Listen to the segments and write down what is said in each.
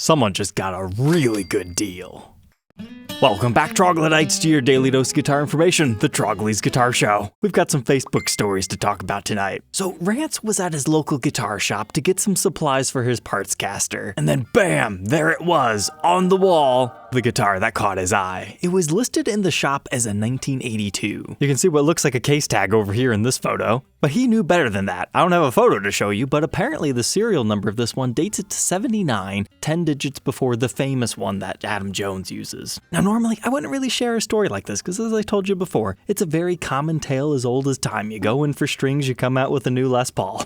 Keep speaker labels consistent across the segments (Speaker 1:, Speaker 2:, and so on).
Speaker 1: Someone just got a really good deal. Welcome back, Troglodytes, to your daily dose of guitar information, the Trogly's Guitar Show. We've got some Facebook stories to talk about tonight. So Rance was at his local guitar shop to get some supplies for his parts caster, and then bam, there it was, on the wall, the guitar that caught his eye. It was listed in the shop as a 1982. You can see what looks like a case tag over here in this photo, but he knew better than that. I don't have a photo to show you, but apparently the serial number of this one dates it to 79, 10 digits before the famous one that Adam Jones uses. Now normally I wouldn't really share a story like this because, as I told you before, it's a very common tale as old as time. You go in for strings, you come out with a new Les Paul.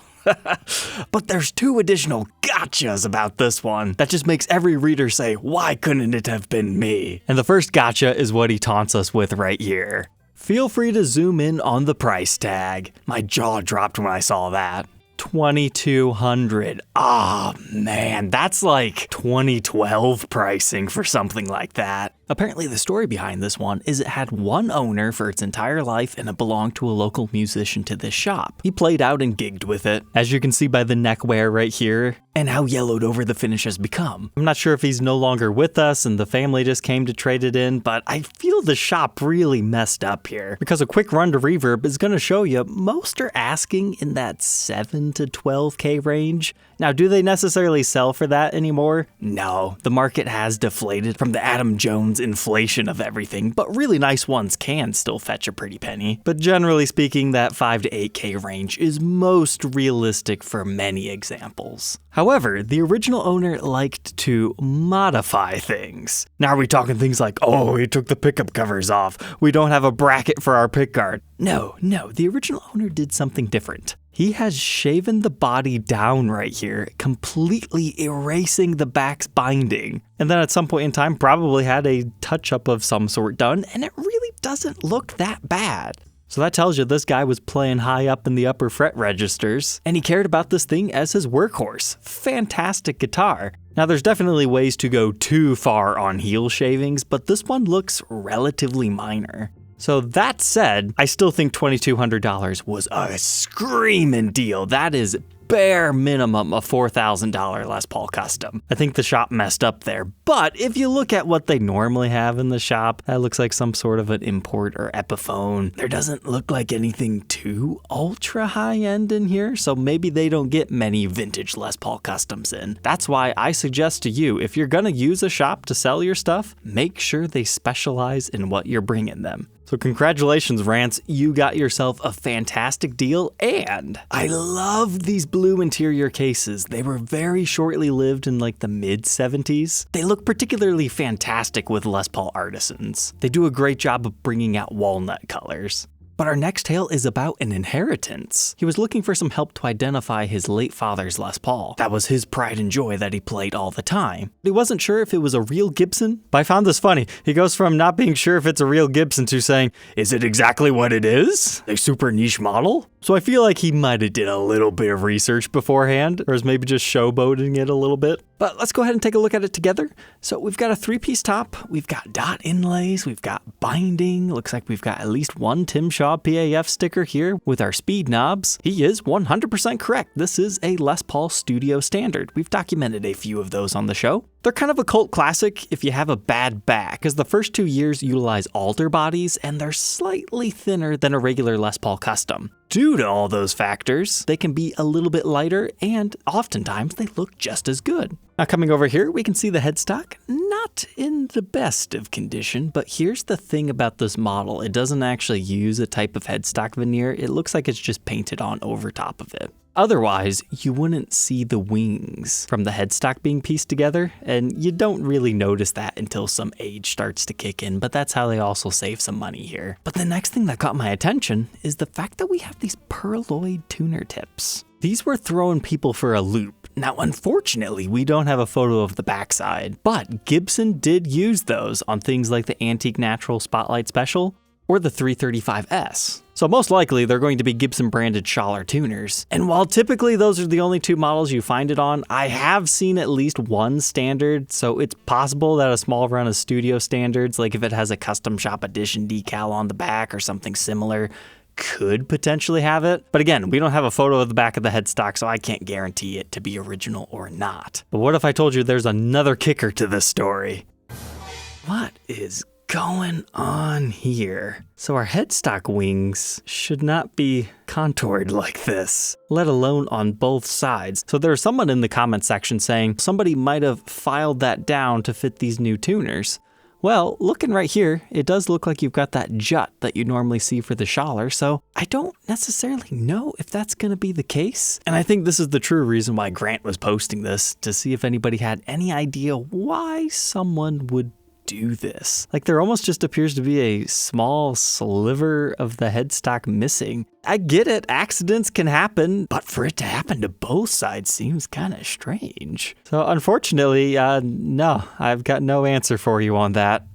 Speaker 1: But there's two additional gotchas about this one that just makes every reader say, why couldn't it have been me? And the first gotcha is what he taunts us with right here. Feel free to zoom in on the price tag. My jaw dropped when I saw that. $2,200. Ah, man, that's like 2012 pricing for something like that. Apparently the story behind this one is it had one owner for its entire life and it belonged to a local musician to this shop. He played out and gigged with it, as you can see by the neck wear right here, and how yellowed over the finish has become. I'm not sure if he's no longer with us and the family just came to trade it in, but I feel the shop really messed up here, because a quick run to Reverb is going to show you most are asking in that 7 to 12K range. Now, do they necessarily sell for that anymore? No, the market has deflated from the Adam Jones inflation of everything, but really nice ones can still fetch a pretty penny. But generally speaking, that 5 to 8K range is most realistic for many examples. However, the original owner liked to modify things. Now are we talking things like, oh, he took the pickup covers off, we don't have a bracket for our pickguard? No, the original owner did something different. He has shaven the body down right here, completely erasing the back's binding. And then at some point in time, probably had a touch-up of some sort done, and it really doesn't look that bad. So that tells you this guy was playing high up in the upper fret registers, and he cared about this thing as his workhorse. Fantastic guitar. Now there's definitely ways to go too far on heel shavings, but this one looks relatively minor. So that said, I still think $2,200 was a screaming deal. That is bare minimum a $4,000 Les Paul custom. I think the shop messed up there, but if you look at what they normally have in the shop, that looks like some sort of an import or Epiphone. There doesn't look like anything too ultra high end in here, so maybe they don't get many vintage Les Paul customs in. That's why I suggest to you, if you're gonna use a shop to sell your stuff, make sure they specialize in what you're bringing them. So congratulations, Rance, you got yourself a fantastic deal, and I love these blue interior cases. They were very shortly lived in like the mid-70s. They look particularly fantastic with Les Paul artisans. They do a great job of bringing out walnut colors. But our next tale is about an inheritance. He was looking for some help to identify his late father's Les Paul. That was his pride and joy that he played all the time. He wasn't sure if it was a real Gibson, but I found this funny. He goes from not being sure if it's a real Gibson to saying, is it exactly what it is? A super niche model? So I feel like he might have did a little bit of research beforehand, or is maybe just showboating it a little bit. But let's go ahead and take a look at it together. So we've got a 3-piece top, we've got dot inlays, we've got binding, looks like we've got at least one Tim Shaw PAF sticker here with our speed knobs. He is 100% correct. This is a Les Paul Studio Standard. We've documented a few of those on the show. They're kind of a cult classic if you have a bad back, because the first 2 years utilize alder bodies and they're slightly thinner than a regular Les Paul custom. Due to all those factors, they can be a little bit lighter and oftentimes they look just as good. Now coming over here, we can see the headstock, not in the best of condition, but here's the thing about this model. It doesn't actually use a type of headstock veneer. It looks like it's just painted on over top of it. Otherwise, you wouldn't see the wings from the headstock being pieced together, and you don't really notice that until some age starts to kick in, but that's how they also save some money here. But the next thing that caught my attention is the fact that we have these pearloid tuner tips. These were throwing people for a loop. Now, unfortunately, we don't have a photo of the backside, but Gibson did use those on things like the Antique Natural Spotlight Special or the 335S. So most likely they're going to be Gibson branded Schaller tuners. And while typically those are the only two models you find it on, I have seen at least one standard, so it's possible that a small run of studio standards, like if it has a custom shop edition decal on the back or something similar, could potentially have it. But again, we don't have a photo of the back of the headstock, so I can't guarantee it to be original or not. But what if I told you there's another kicker to this story? What is going on here? So our headstock wings should not be contoured like this, let alone on both sides. So there's someone in the comment section saying somebody might have filed that down to fit these new tuners. Well, looking right here, it does look like you've got that jut that you normally see for the Schaller, so I don't necessarily know if that's going to be the case. And I think this is the true reason why Grant was posting this, to see if anybody had any idea why someone would do this. Like, there almost just appears to be a small sliver of the headstock missing. I get it, accidents can happen, but for it to happen to both sides seems kind of strange. So unfortunately, no, I've got no answer for you on that.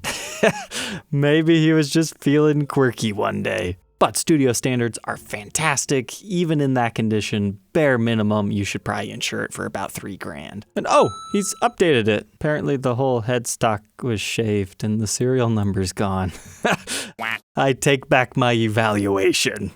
Speaker 1: Maybe he was just feeling quirky one day. But studio standards are fantastic. Even in that condition, bare minimum, you should probably insure it for about $3,000. And oh, he's updated it. Apparently the whole headstock was shaved and the serial number's gone. I take back my evaluation.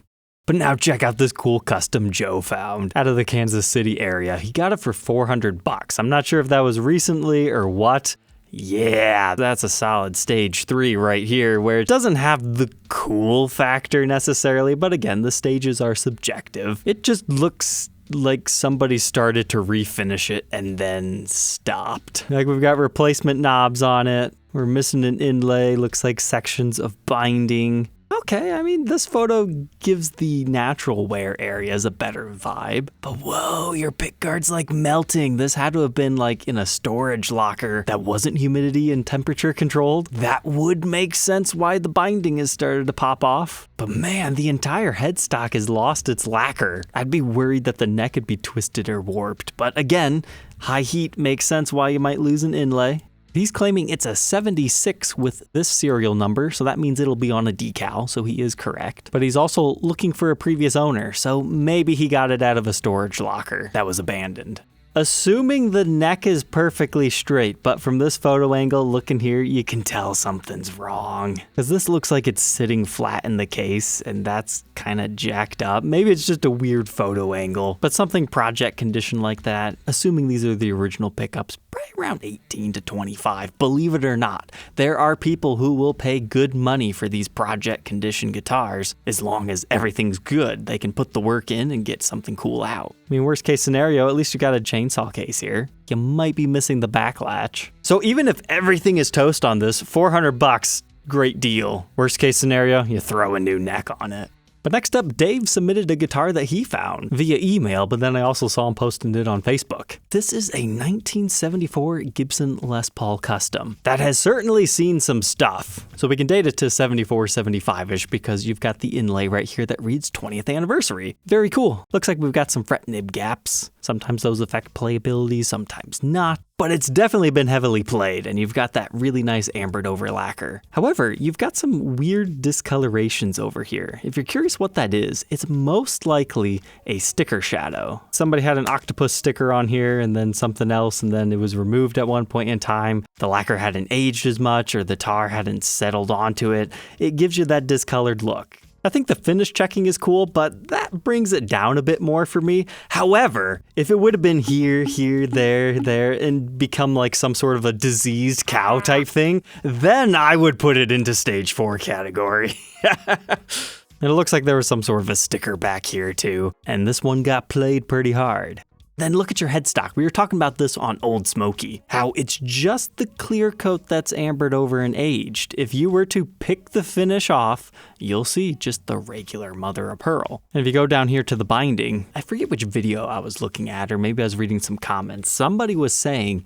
Speaker 1: But now check out this cool custom Joe found out of the Kansas City area. He got it for $400. I'm not sure if that was recently or what. Yeah, that's a solid stage 3 right here, where it doesn't have the cool factor necessarily, but again, the stages are subjective. It just looks like somebody started to refinish it and then stopped. Like, we've got replacement knobs on it. We're missing an inlay, looks like sections of binding. Okay, I mean, this photo gives the natural wear areas a better vibe. But whoa, your pickguard's like melting. This had to have been like in a storage locker that wasn't humidity and temperature controlled. That would make sense why the binding has started to pop off. But man, the entire headstock has lost its lacquer. I'd be worried that the neck would be twisted or warped. But again, high heat makes sense why you might lose an inlay. He's claiming it's a 76 with this serial number, so that means it'll be on a decal, so he is correct. But he's also looking for a previous owner, so maybe he got it out of a storage locker that was abandoned. Assuming the neck is perfectly straight, but from this photo angle, looking here, you can tell something's wrong. Because this looks like it's sitting flat in the case, and that's kind of jacked up. Maybe it's just a weird photo angle, but something project condition like that, assuming these are the original pickups, probably around 18 to 25. Believe it or not, there are people who will pay good money for these project condition guitars, as long as everything's good. They can put the work in and get something cool out. I mean, worst case scenario, at least you got a chainsaw case here. You might be missing the back latch. So even if everything is toast on this, $400, great deal. Worst case scenario, you throw a new neck on it. But next up, Dave submitted a guitar that he found via email, but then I also saw him posting it on Facebook. This is a 1974 Gibson Les Paul Custom that has certainly seen some stuff. So we can date it to 74, 75-ish because you've got the inlay right here that reads 20th anniversary. Very cool. Looks like we've got some fret nib gaps. Sometimes those affect playability, sometimes not. But it's definitely been heavily played, and you've got that really nice ambered over lacquer. However, you've got some weird discolorations over here. If you're curious what that is, it's most likely a sticker shadow. Somebody had an octopus sticker on here and then something else, and then it was removed at one point in time. The lacquer hadn't aged as much, or the tar hadn't settled onto it. It gives you that discolored look. I think the finish checking is cool, but that brings it down a bit more for me. However, if it would have been here, there, and become like some sort of a diseased cow type thing, then I would put it into stage 4 category. It looks like there was some sort of a sticker back here too, and this one got played pretty hard. Then look at your headstock. We were talking about this on Old Smoky, how it's just the clear coat that's ambered over and aged. If you were to pick the finish off, you'll see just the regular mother of pearl. And if you go down here to the binding, I forget which video I was looking at, or maybe I was reading some comments. Somebody was saying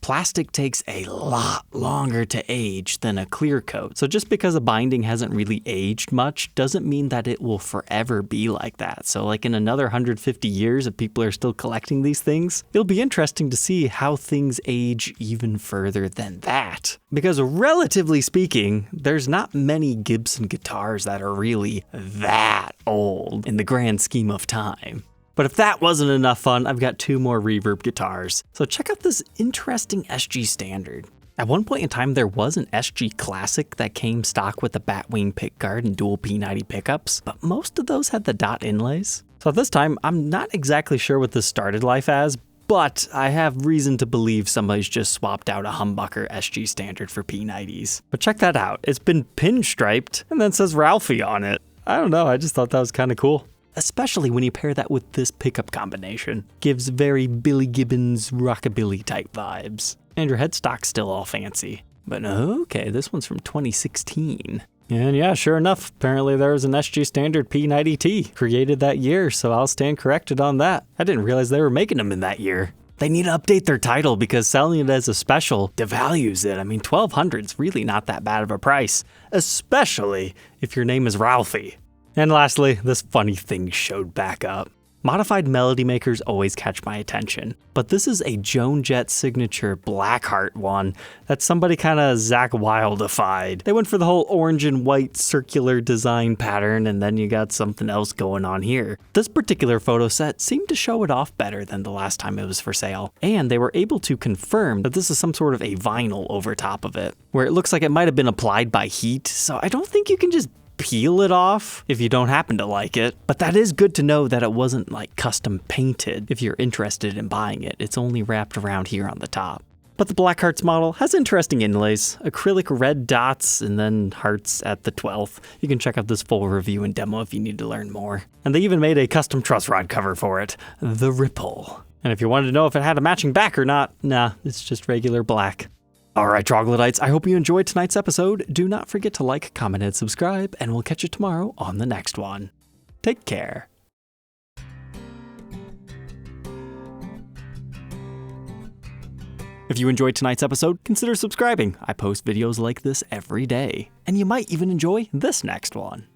Speaker 1: plastic takes a lot longer to age than a clear coat. So just because a binding hasn't really aged much doesn't mean that it will forever be like that. So like in another 150 years, if people are still collecting these things, it'll be interesting to see how things age even further than that. Because relatively speaking, there's not many Gibson guitars that are really that old in the grand scheme of time. But if that wasn't enough fun, I've got 2 more reverb guitars. So check out this interesting SG Standard. At one point in time, there was an SG Classic that came stock with the Batwing pickguard and dual P90 pickups, but most of those had the dot inlays. So at this time, I'm not exactly sure what this started life as, but I have reason to believe somebody's just swapped out a humbucker SG standard for P90s. But check that out, it's been pinstriped and then says Ralphie on it. I don't know, I just thought that was kind of cool. Especially when you pair that with this pickup combination. Gives very Billy Gibbons rockabilly type vibes. And your headstock's still all fancy. But okay, this one's from 2016. And yeah, sure enough, apparently there was an SG Standard P90T created that year, so I'll stand corrected on that. I didn't realize they were making them in that year. They need to update their title because selling it as a special devalues it. I mean, $1,200's really not that bad of a price, especially if your name is Ralphie. And lastly, this funny thing showed back up. Modified melody makers always catch my attention, but this is a Joan Jett signature Blackheart one that somebody kinda Zach Wildified. They went for the whole orange and white circular design pattern, and then you got something else going on here. This particular photo set seemed to show it off better than the last time it was for sale, and they were able to confirm that this is some sort of a vinyl over top of it, where it looks like it might have been applied by heat, so I don't think you can just peel it off if you don't happen to like it. But that is good to know that it wasn't like custom painted. If you're interested in buying it, it's only wrapped around here on the top. But the Blackhearts model has interesting inlays, acrylic red dots, and then hearts at the 12th. You can check out this full review and demo if you need to learn more. And they even made a custom truss rod cover for it, the Ripple. And if you wanted to know if it had a matching back or not, nah, it's just regular black. Alright, Troglodytes, I hope you enjoyed tonight's episode. Do not forget to like, comment, and subscribe, and we'll catch you tomorrow on the next one. Take care. If you enjoyed tonight's episode, consider subscribing. I post videos like this every day, and you might even enjoy this next one.